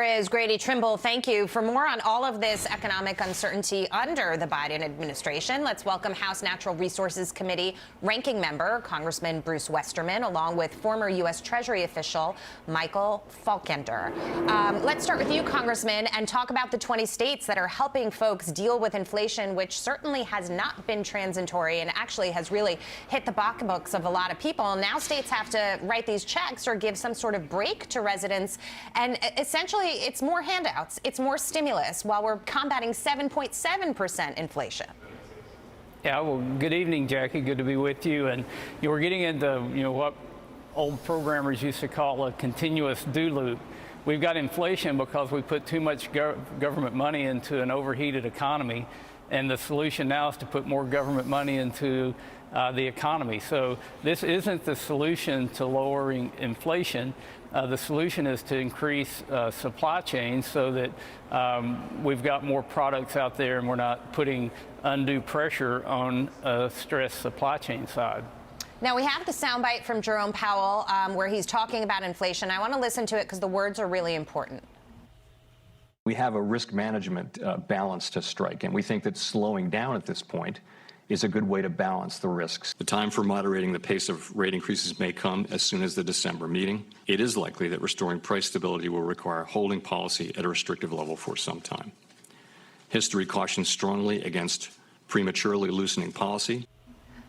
Is Grady Trimble. Thank you. For more on all of this economic uncertainty under the Biden administration, let's welcome House Natural Resources Committee ranking member Congressman Bruce Westerman, along with former U.S. Treasury official Michael Faulkender. Let's start with you, Congressman, and talk about the 20 states that are helping folks deal with inflation, which certainly has not been transitory and actually has really hit the pocketbooks of a lot of people. Now states have to write these checks or give some sort of break to residents, and essentially it's more handouts, it's more stimulus, while we're combating 7.7% inflation. Yeah, well, good evening, Jackie. Good to be with you. And we're getting into what old programmers used to call a continuous do loop. We've got inflation because we put too much government money into an overheated economy, and the solution now is to put more government money into the economy. So this isn't the solution to lowering inflation. The solution is to increase supply chains so that we've got more products out there and we're not putting undue pressure on a stressed supply chain side. Now, we have the soundbite from Jerome Powell where he's talking about inflation. I want to listen to it because the words are really important. We have a risk management balance to strike, and we think that slowing down at this point is a good way to balance the risks. The time for moderating the pace of rate increases may come as soon as the December meeting. It is likely that restoring price stability will require holding policy at a restrictive level for some time. History cautions strongly against prematurely loosening policy.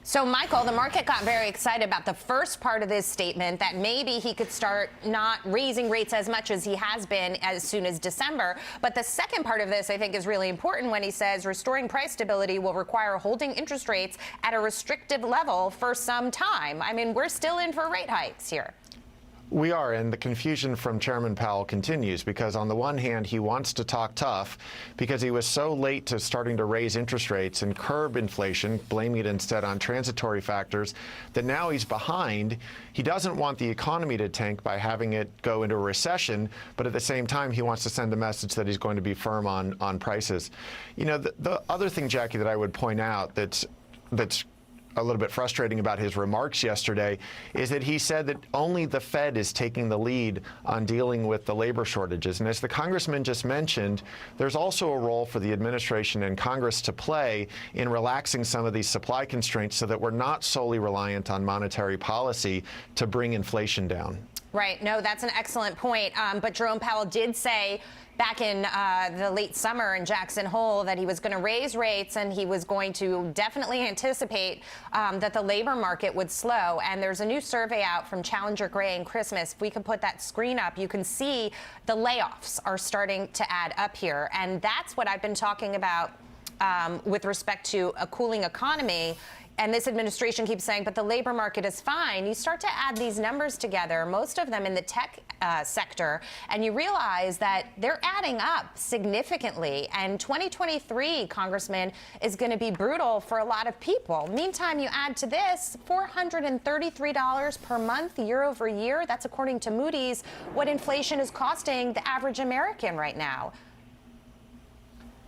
So, Michael, the market got very excited about the first part of this statement, that maybe he could start not raising rates as much as he has been as soon as December. But the second part of this, I think, is really important when he says restoring price stability will require holding interest rates at a restrictive level for some time. I mean, we're still in for rate hikes here. We are, and the confusion from Chairman Powell continues, because on the one hand, he wants to talk tough because he was so late to starting to raise interest rates and curb inflation, blaming it instead on transitory factors, that now he's behind. He doesn't want the economy to tank by having it go into a recession, but at the same time, he wants to send a message that he's going to be firm on prices. You know, the other thing, Jackie, that I would point out that's a little bit frustrating about his remarks yesterday is that he said that only the Fed is taking the lead on dealing with the labor shortages. And as the congressman just mentioned, there's also a role for the administration and Congress to play in relaxing some of these supply constraints so that we're not solely reliant on monetary policy to bring inflation down. Right. No, that's an excellent point. But Jerome Powell did say back in the late summer in Jackson Hole that he was going to raise rates and he was going to definitely anticipate that the labor market would slow. And there's a new survey out from Challenger Gray and Christmas. If we could put that screen up, you can see the layoffs are starting to add up here. And that's what I've been talking about with respect to a cooling economy. And this administration keeps saying, but the labor market is fine. You start to add these numbers together, most of them in the tech sector, and you realize that they're adding up significantly. And 2023, Congressman, is going to be brutal for a lot of people. Meantime, you add to this $433 per month year over year. That's according to Moody's, what inflation is costing the average American right now.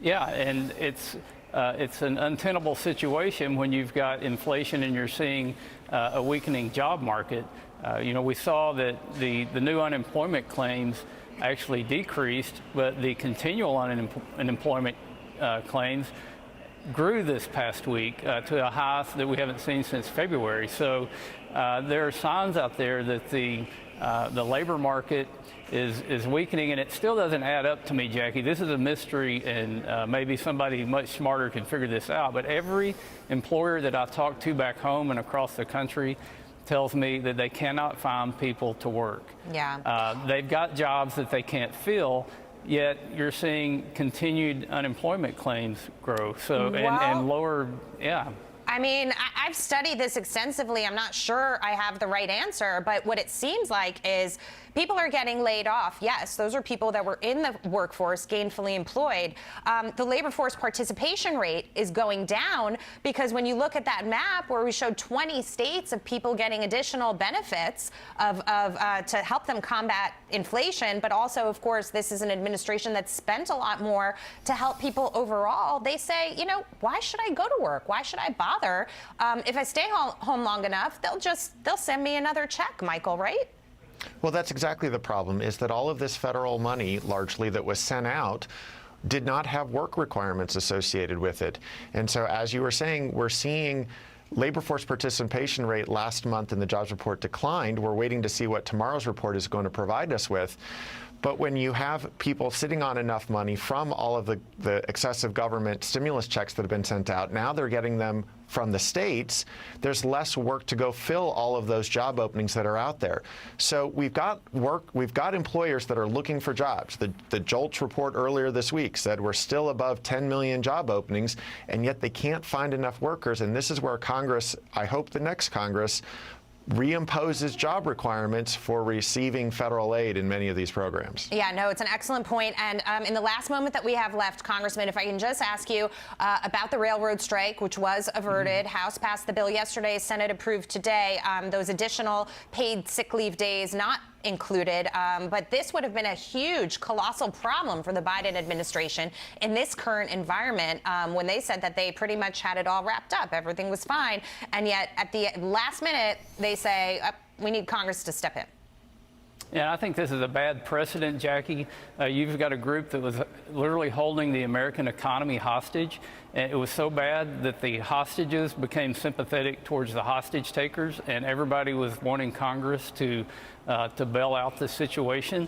Yeah, and it's an untenable situation when you've got inflation and you're seeing a weakening job market. We saw that the new unemployment claims actually decreased, but the continual unemployment claims grew this past week to a high that we haven't seen since February. So there are signs out there that the labor market is weakening, and it still doesn't add up to me, Jackie. This is a mystery, and maybe somebody much smarter can figure this out. But every employer that I talk to back home and across the country tells me that they cannot find people to work. Yeah. They've got jobs that they can't fill, yet you're seeing continued unemployment claims grow. So and lower, yeah. I mean, I've studied this extensively. I'm not sure I have the right answer, but what it seems like is people are getting laid off. Yes, those are people that were in the workforce, gainfully employed. The labor force participation rate is going down because when you look at that map where we showed 20 states of people getting additional benefits to help them combat inflation, but also, of course, this is an administration that's spent a lot more to help people overall. They say, you know, why should I go to work? Why should I bother? If I stay home long enough, they'll send me another check, Michael, right? Well, that's exactly the problem, is that all of this federal money, largely, that was sent out did not have work requirements associated with it. And so, as you were saying, we're seeing labor force participation rate last month in the jobs report declined. We're waiting to see what tomorrow's report is going to provide us with. But when you have people sitting on enough money from all of the excessive government stimulus checks that have been sent out, now they're getting them from the states, there's less work to go fill all of those job openings that are out there. So we've got employers that are looking for jobs. The JOLTS report earlier this week said we're still above 10 million job openings, and yet they can't find enough workers. And this is where Congress, I hope the next Congress, reimposes job requirements for receiving federal aid in many of these programs. Yeah, no, it's an excellent point. And in the last moment that we have left, Congressman, if I can just ask you about the railroad strike, which was averted. House passed the bill yesterday, Senate approved today. Those additional paid sick leave days not included, but this would have been a huge, colossal problem for the Biden administration in this current environment when they said that they pretty much had it all wrapped up. Everything was fine. And yet at the last minute, they say, we need Congress to step in. Yeah, I think this is a bad precedent, Jackie. You've got a group that was literally holding the American economy hostage. And it was so bad that the hostages became sympathetic towards the hostage takers, and everybody was wanting Congress to bail out the situation,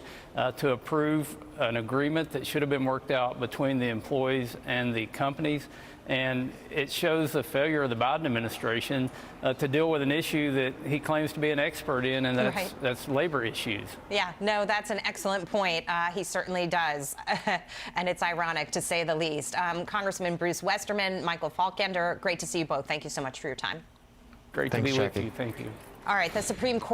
to approve an agreement that should have been worked out between the employees and the companies. And it shows the failure of the Biden administration to deal with an issue that he claims to be an expert in, and that's labor issues. Yeah, no, that's an excellent point. He certainly does. And it's ironic, to say the least. Congressman Bruce Westerman, Michael Falkender, great to see you both. Thank you so much for your time. Great to be with you. Thank you. All right, the Supreme Court